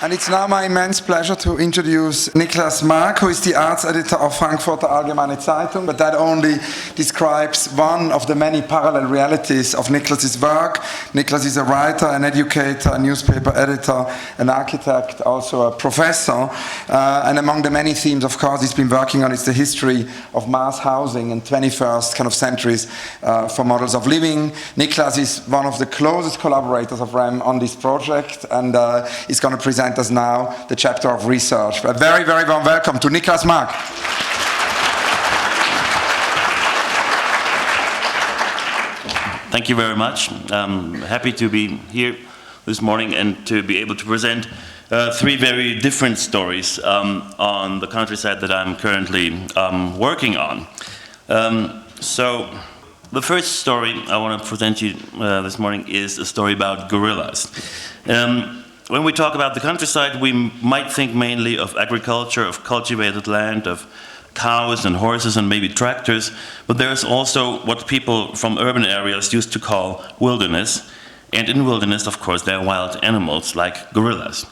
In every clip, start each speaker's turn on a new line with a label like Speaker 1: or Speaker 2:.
Speaker 1: And it's now my immense pleasure to introduce Niklas Mark, who is the arts editor of Frankfurter Allgemeine Zeitung, but that only describes one of the many parallel realities of Niklas's work. Niklas is a writer, an educator, a newspaper editor, an architect, also a professor, and among the many themes, of course, he's been working on is the history of mass housing in 21st kind of centuries for models of living. Niklas is one of the closest collaborators of REM on this project, and is going to present us now the chapter of research. A very, very warm welcome to Niklas Mark.
Speaker 2: Thank you very much. I'm happy to be here this morning and to be able to present three very different stories on the countryside that I'm currently working on. So the first story I want to present you this morning is a story about gorillas. When we talk about the countryside, we might think mainly of agriculture, of cultivated land, of cows and horses and maybe tractors, but there's also what people from urban areas used to call wilderness. And in wilderness, of course, there are wild animals like gorillas.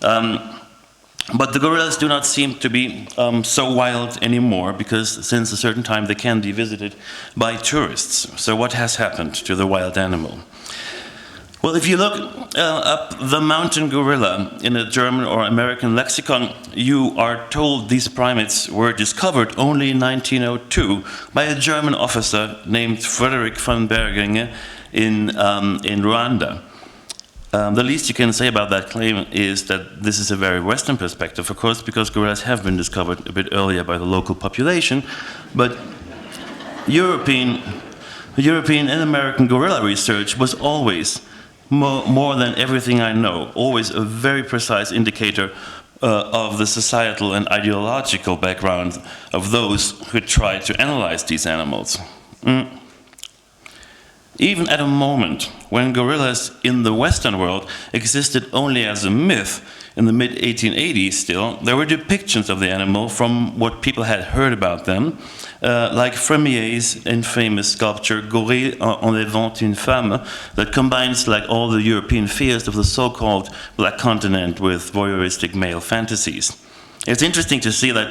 Speaker 2: But the gorillas do not seem to be so wild anymore, because since a certain time they can be visited by tourists. So what has happened to the wild animal? Well, if you look up the mountain gorilla in a German or American lexicon, you are told these primates were discovered only in 1902 by a German officer named Frederick von Berginge in Rwanda. The least you can say about that claim is that this is a very Western perspective, of course, because gorillas have been discovered a bit earlier by the local population, but European and American gorilla research was always more than everything I know, always a very precise indicator of the societal and ideological background of those who try to analyze these animals. Even at a moment when gorillas in the Western world existed only as a myth, in the mid-1880s still, there were depictions of the animal from what people had heard about them, like Frémier's infamous sculpture Gorille en éventant une femme, that combines like all the European fears of the so-called Black Continent with voyeuristic male fantasies. It's interesting to see that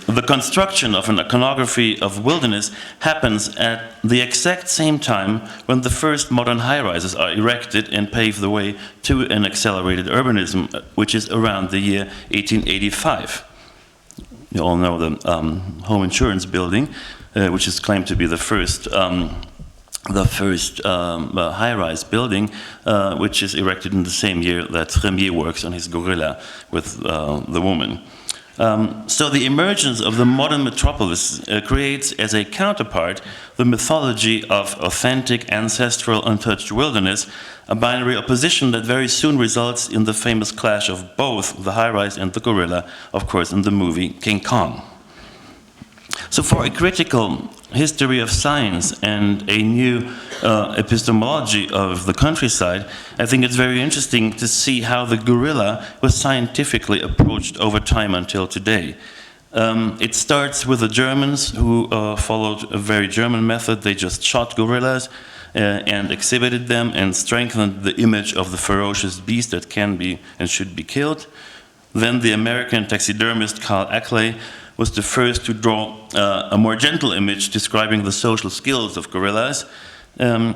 Speaker 2: the construction of an iconography of wilderness happens at the exact same time when the first modern high-rises are erected and pave the way to an accelerated urbanism, which is around the year 1885. You all know the home insurance building, which is claimed to be the first high-rise building, which is erected in the same year that Frémier works on his gorilla with the woman. So the emergence of the modern metropolis creates as a counterpart the mythology of authentic, ancestral, untouched wilderness, a binary opposition that very soon results in the famous clash of both the high-rise and the gorilla, of course, in the movie King Kong. So for a critical history of science and a new epistemology of the countryside, I think it's very interesting to see how the gorilla was scientifically approached over time until today. It starts with the Germans who followed a very German method. They just shot gorillas and exhibited them and strengthened the image of the ferocious beast that can be and should be killed. Then the American taxidermist Carl Ackley was the first to draw a more gentle image describing the social skills of gorillas. And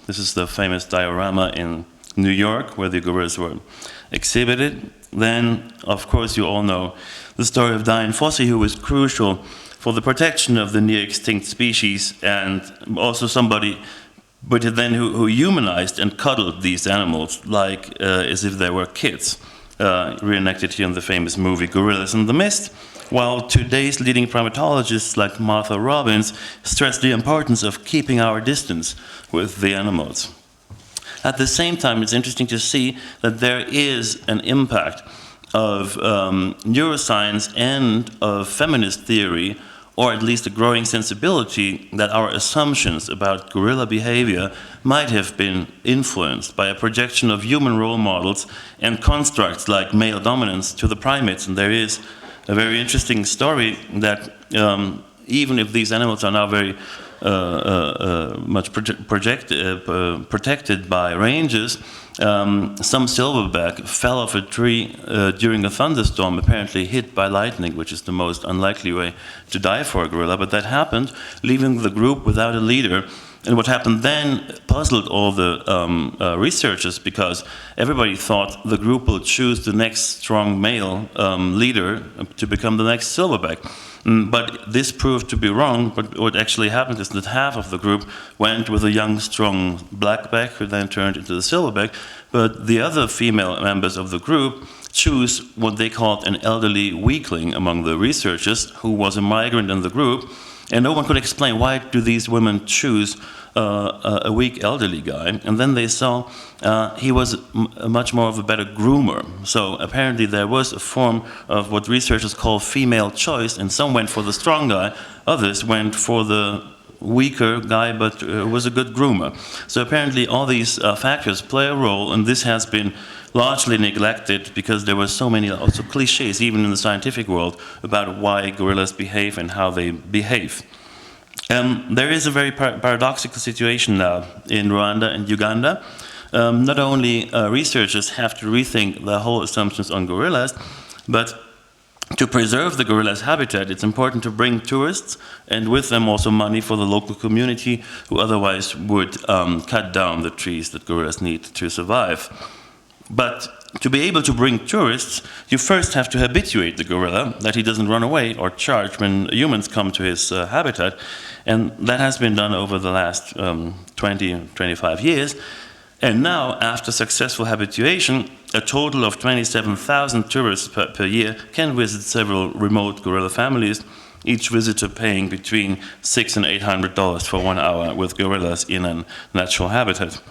Speaker 2: this is the famous diorama in New York where the gorillas were exhibited. Then, of course, you all know the story of Dian Fossey, who was crucial for the protection of the near-extinct species, and also somebody but then who humanized and cuddled these animals like as if they were kids. Reenacted here in the famous movie Gorillas in the Mist, while today's leading primatologists like Martha Robbins stress the importance of keeping our distance with the animals. At the same time, it's interesting to see that there is an impact of neuroscience and of feminist theory, or at least a growing sensibility that our assumptions about gorilla behavior might have been influenced by a projection of human role models and constructs like male dominance to the primates. And there is a very interesting story that even if these animals are now very protected by ranges, some silverback fell off a tree during a thunderstorm, apparently hit by lightning, which is the most unlikely way to die for a gorilla, but that happened, leaving the group without a leader. And what happened then puzzled all the researchers, because everybody thought the group will choose the next strong male leader to become the next silverback. But this proved to be wrong. But what actually happened is that half of the group went with a young, strong blackback, who then turned into the silverback. But the other female members of the group choose what they called an elderly weakling among the researchers, who was a migrant in the group. And no one could explain, why do these women choose a weak elderly guy? And then they saw he was much more of a better groomer. So apparently there was a form of what researchers call female choice, and some went for the strong guy, others went for the weaker guy, but was a good groomer. So apparently all these factors play a role, and this has been largely neglected because there were so many also cliches, even in the scientific world, about why gorillas behave and how they behave. There is a very paradoxical situation now in Rwanda and Uganda. Not only researchers have to rethink the whole assumptions on gorillas, but to preserve the gorillas' habitat, it's important to bring tourists, and with them also money for the local community, who otherwise would cut down the trees that gorillas need to survive. But to be able to bring tourists, you first have to habituate the gorilla, that he doesn't run away or charge when humans come to his habitat. And that has been done over the last 20, 25 years. And now, after successful habituation, a total of 27,000 tourists per year can visit several remote gorilla families, each visitor paying between $600 and $800 for 1 hour with gorillas in a natural habitat.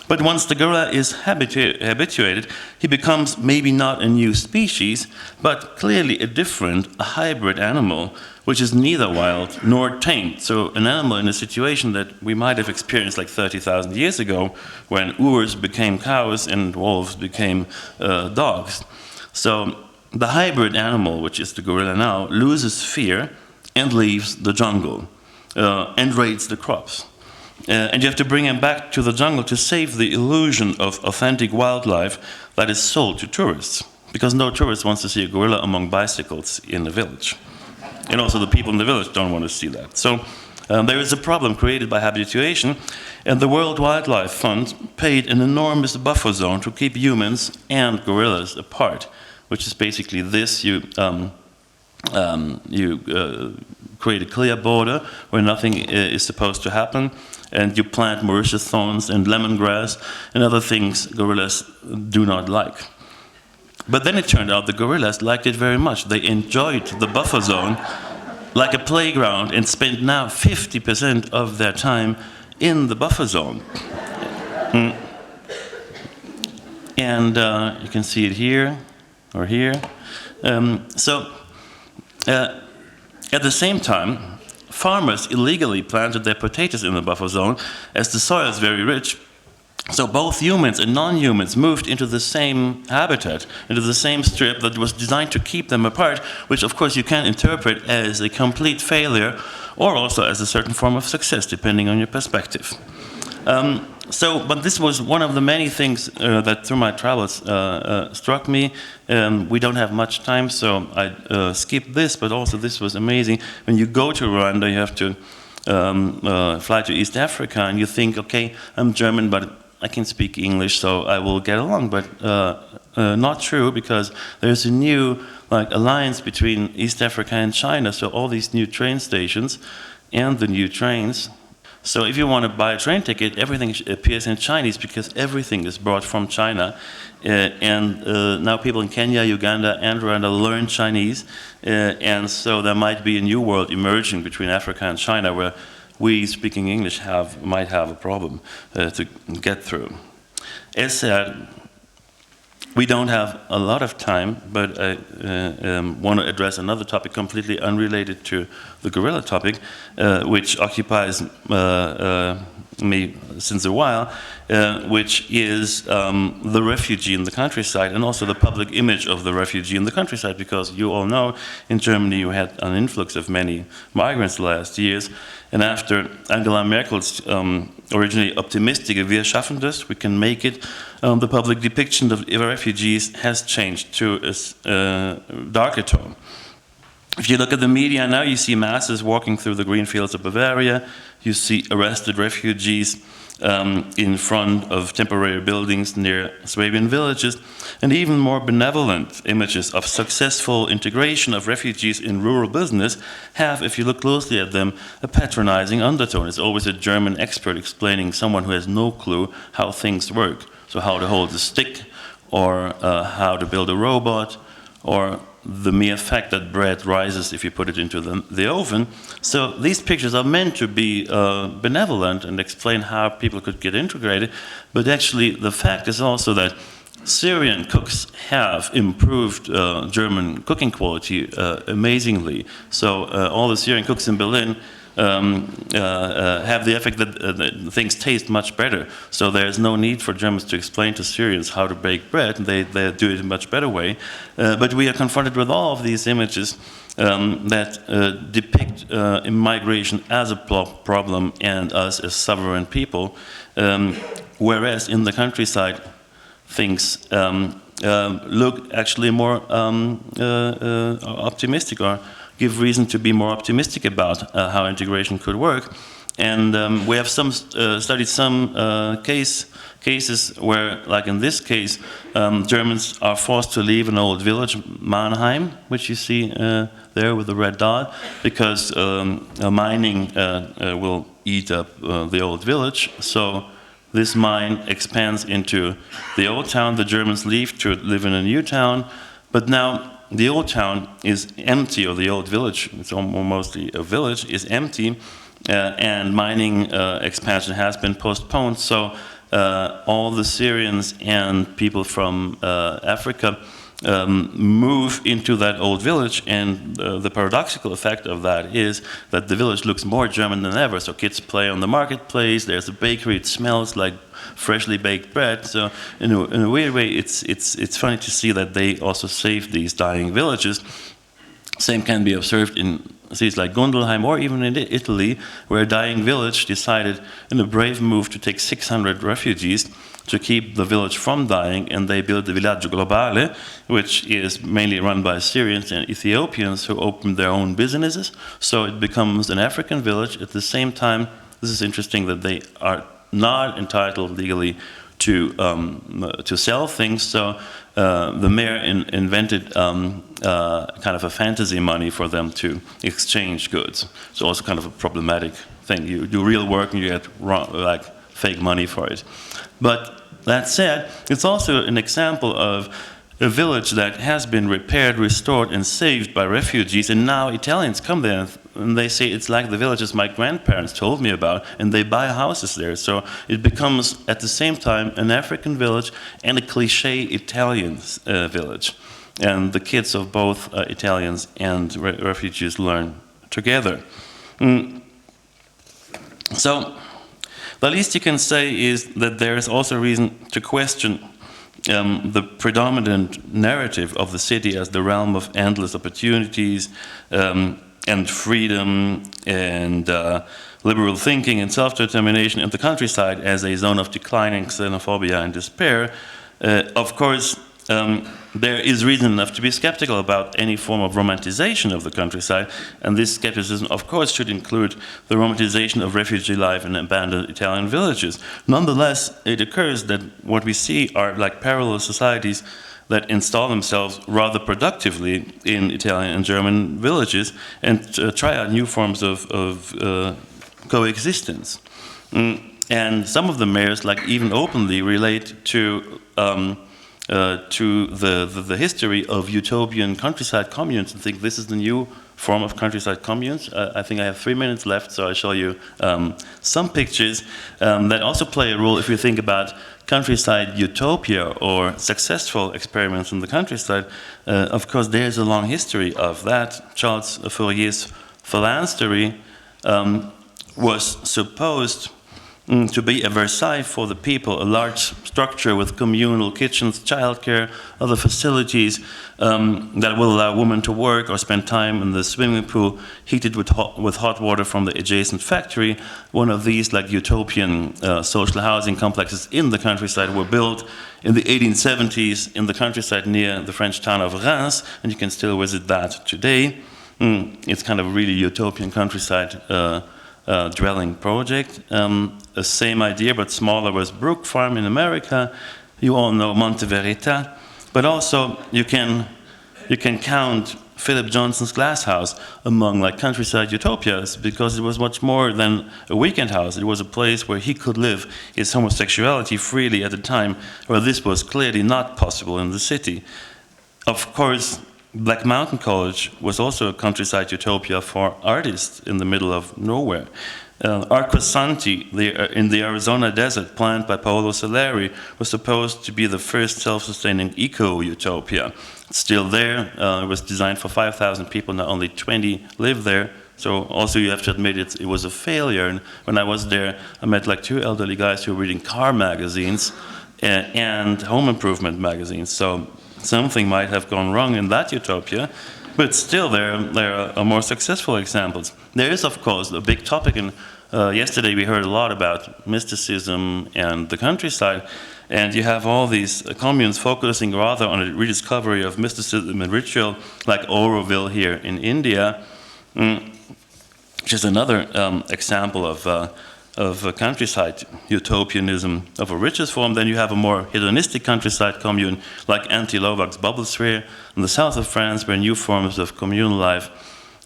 Speaker 2: But once the gorilla is habituated, he becomes maybe not a new species, but clearly a different, a hybrid animal, which is neither wild nor tamed. So an animal in a situation that we might have experienced like 30,000 years ago, when urs became cows and wolves became dogs. So the hybrid animal, which is the gorilla now, loses fear and leaves the jungle and raids the crops. And you have to bring him back to the jungle to save the illusion of authentic wildlife that is sold to tourists. Because no tourist wants to see a gorilla among bicycles in the village. And also the people in the village don't want to see that. So there is a problem created by habituation, and the World Wildlife Fund paid an enormous buffer zone to keep humans and gorillas apart, which is basically this. You create a clear border where nothing is supposed to happen, and you plant Mauritius thorns and lemongrass and other things gorillas do not like. But then it turned out the gorillas liked it very much. They enjoyed the buffer zone like a playground and spent now 50% of their time in the buffer zone. And you can see it here or here. At the same time, farmers illegally planted their potatoes in the buffer zone, as the soil is very rich. So both humans and non-humans moved into the same habitat, into the same strip that was designed to keep them apart, which of course you can interpret as a complete failure or also as a certain form of success, depending on your perspective. But this was one of the many things that through my travels struck me. We don't have much time, so I skip this, but also this was amazing. When you go to Rwanda, you have to fly to East Africa, and you think, okay, I'm German, but I can speak English, so I will get along. But not true, because there's a new alliance between East Africa and China, so all these new train stations and the new trains. So if you want to buy a train ticket, everything appears in Chinese because everything is brought from China. And now people in Kenya, Uganda, and Rwanda learn Chinese. And so there might be a new world emerging between Africa and China where we, speaking English, might have a problem to get through. As said, We don't have a lot of time, but I want to address another topic completely unrelated to the guerrilla topic, which occupies me since a while, which is the refugee in the countryside and also the public image of the refugee in the countryside, because you all know in Germany you had an influx of many migrants the last years, and after Angela Merkel's originally optimistic "Wir schaffen das, we can make it," the public depiction of refugees has changed to a darker tone. If you look at the media now, you see masses walking through the green fields of Bavaria, you see arrested refugees in front of temporary buildings near Swabian villages, and even more benevolent images of successful integration of refugees in rural business have, if you look closely at them, a patronizing undertone. It's always a German expert explaining someone who has no clue how things work. So how to hold a stick, or how to build a robot, or the mere fact that bread rises if you put it into the oven. So these pictures are meant to be benevolent and explain how people could get integrated, but actually the fact is also that Syrian cooks have improved German cooking quality amazingly. So all the Syrian cooks in Berlin have the effect that things taste much better. So there's no need for Germans to explain to Syrians how to bake bread. They do it in a much better way. But we are confronted with all of these images that depict immigration as a problem and us as sovereign people, whereas in the countryside things look actually more optimistic, or give reason to be more optimistic about how integration could work. And we have studied some cases where, like in this case, Germans are forced to leave an old village, Mannheim, which you see there with the red dot, because mining will eat up the old village. So this mine expands into the old town. The Germans leave to live in a new town, but now the old town is empty, or the old village, it's mostly a village, is empty, and mining expansion has been postponed. So all the Syrians and people from Africa move into that old village, and the paradoxical effect of that is that the village looks more German than ever. So kids play on the marketplace, there's a bakery, it smells like freshly baked bread. So in a weird way, it's funny to see that they also save these dying villages. Same can be observed in cities like Gundelheim, or even in Italy, where a dying village decided in a brave move to take 600 refugees to keep the village from dying, and they built the Villaggio Globale, which is mainly run by Syrians and Ethiopians who opened their own businesses. So it becomes an African village. At the same time, this is interesting that they are not entitled legally to sell things. So the mayor invented kind of a fantasy money for them to exchange goods. So also kind of a problematic thing. You do real work and you get like fake money for it. But that said, it's also an example of a village that has been repaired, restored, and saved by refugees, and now Italians come there and they say it's like the villages my grandparents told me about, and they buy houses there. So it becomes at the same time an African village and a cliché Italian village. And the kids of both Italians and refugees learn together. So the least you can say is that there is also reason to question the predominant narrative of the city as the realm of endless opportunities and freedom and liberal thinking and self-determination, and the countryside as a zone of declining xenophobia and despair. Of course, there is reason enough to be skeptical about any form of romanticization of the countryside, and this skepticism, of course, should include the romanticization of refugee life in abandoned Italian villages. Nonetheless, it occurs that what we see are like parallel societies that install themselves rather productively in Italian and German villages and try out new forms of coexistence. And some of the mayors, like even openly, relate to the history of utopian countryside communes and think this is the new form of countryside communes. I think I have 3 minutes left, so I'll show you some pictures that also play a role if you think about countryside utopia or successful experiments in the countryside, of course, there's a long history of that. Charles Fourier's phalanstery was supposed to be a Versailles for the people, a large structure with communal kitchens, childcare, other facilities that will allow women to work or spend time in the swimming pool heated with hot water from the adjacent factory. One of these, like utopian social housing complexes in the countryside, were built in the 1870s in the countryside near the French town of Reims, and you can still visit that today. It's kind of a really utopian countryside dwelling project. The same idea, but smaller, was Brook Farm in America. You all know Monte Verita, but also you can count Philip Johnson's Glass House among like countryside utopias, because it was much more than a weekend house. It was a place where he could live his homosexuality freely at a time where this was clearly not possible in the city. Of course, Black Mountain College was also a countryside utopia for artists in the middle of nowhere. Arcosanti, in the Arizona desert, planned by Paolo Soleri, was supposed to be the first self-sustaining eco-utopia. It's still there. It was designed for 5,000 people. Now only 20 live there. So also you have to admit it was a failure. And when I was there, I met like 2 elderly guys who were reading car magazines and home improvement magazines. So something might have gone wrong in that utopia. But still, there are more successful examples. There is, of course, a big topic, and yesterday we heard a lot about mysticism and the countryside, and you have all these communes focusing rather on a rediscovery of mysticism and ritual, like Auroville here in India, which is another example of a countryside utopianism of a richest form. Then you have a more hedonistic countryside commune like Anti-Lovac's Bubble Sphere in the south of France, where new forms of communal life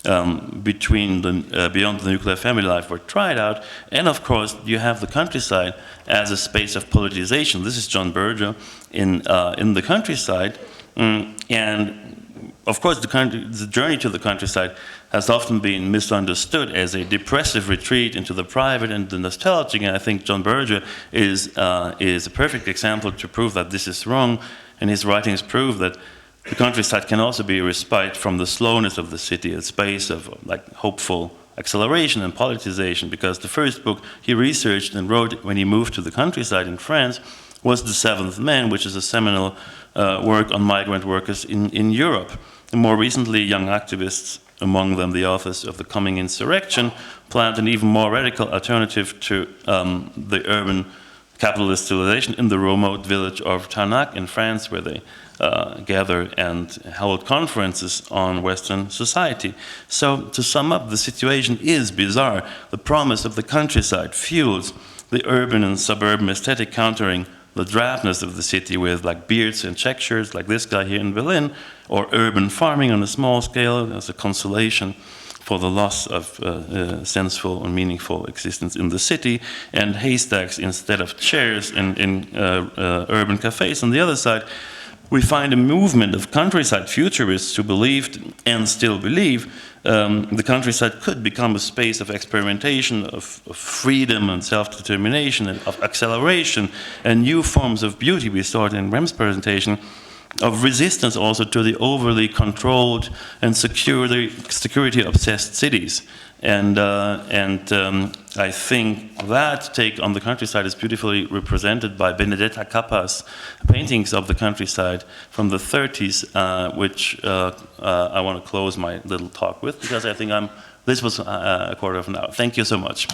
Speaker 2: beyond the nuclear family life were tried out. And of course, you have the countryside as a space of politicization. This is John Berger in the countryside. And of course, the journey to the countryside has often been misunderstood as a depressive retreat into the private and the nostalgic, and I think John Berger is a perfect example to prove that this is wrong, and his writings prove that the countryside can also be a respite from the slowness of the city, a space of like hopeful acceleration and politicization, because the first book he researched and wrote when he moved to the countryside in France was The Seventh Man, which is a seminal work on migrant workers in Europe. And more recently, young activists, among them the authors of The Coming Insurrection, planned an even more radical alternative to the urban capitalist civilization in the remote village of Tarnac in France, where they gather and hold conferences on Western society. So to sum up, the situation is bizarre. The promise of the countryside fuels the urban and suburban aesthetic, countering the drabness of the city with like beards and check shirts like this guy here in Berlin, or urban farming on a small scale as a consolation for the loss of senseful and meaningful existence in the city, and haystacks instead of chairs in urban cafes. On the other side, we find a movement of countryside futurists who believed and still believe the countryside could become a space of experimentation, of freedom and self-determination, and of acceleration, and new forms of beauty. We saw it in Rem's presentation, of resistance also to the overly controlled and security-obsessed cities. And I think that take on the countryside is beautifully represented by Benedetta Cappa's paintings of the countryside from the 30s, which I want to close my little talk with, because I think this was a quarter of an hour. Thank you so much.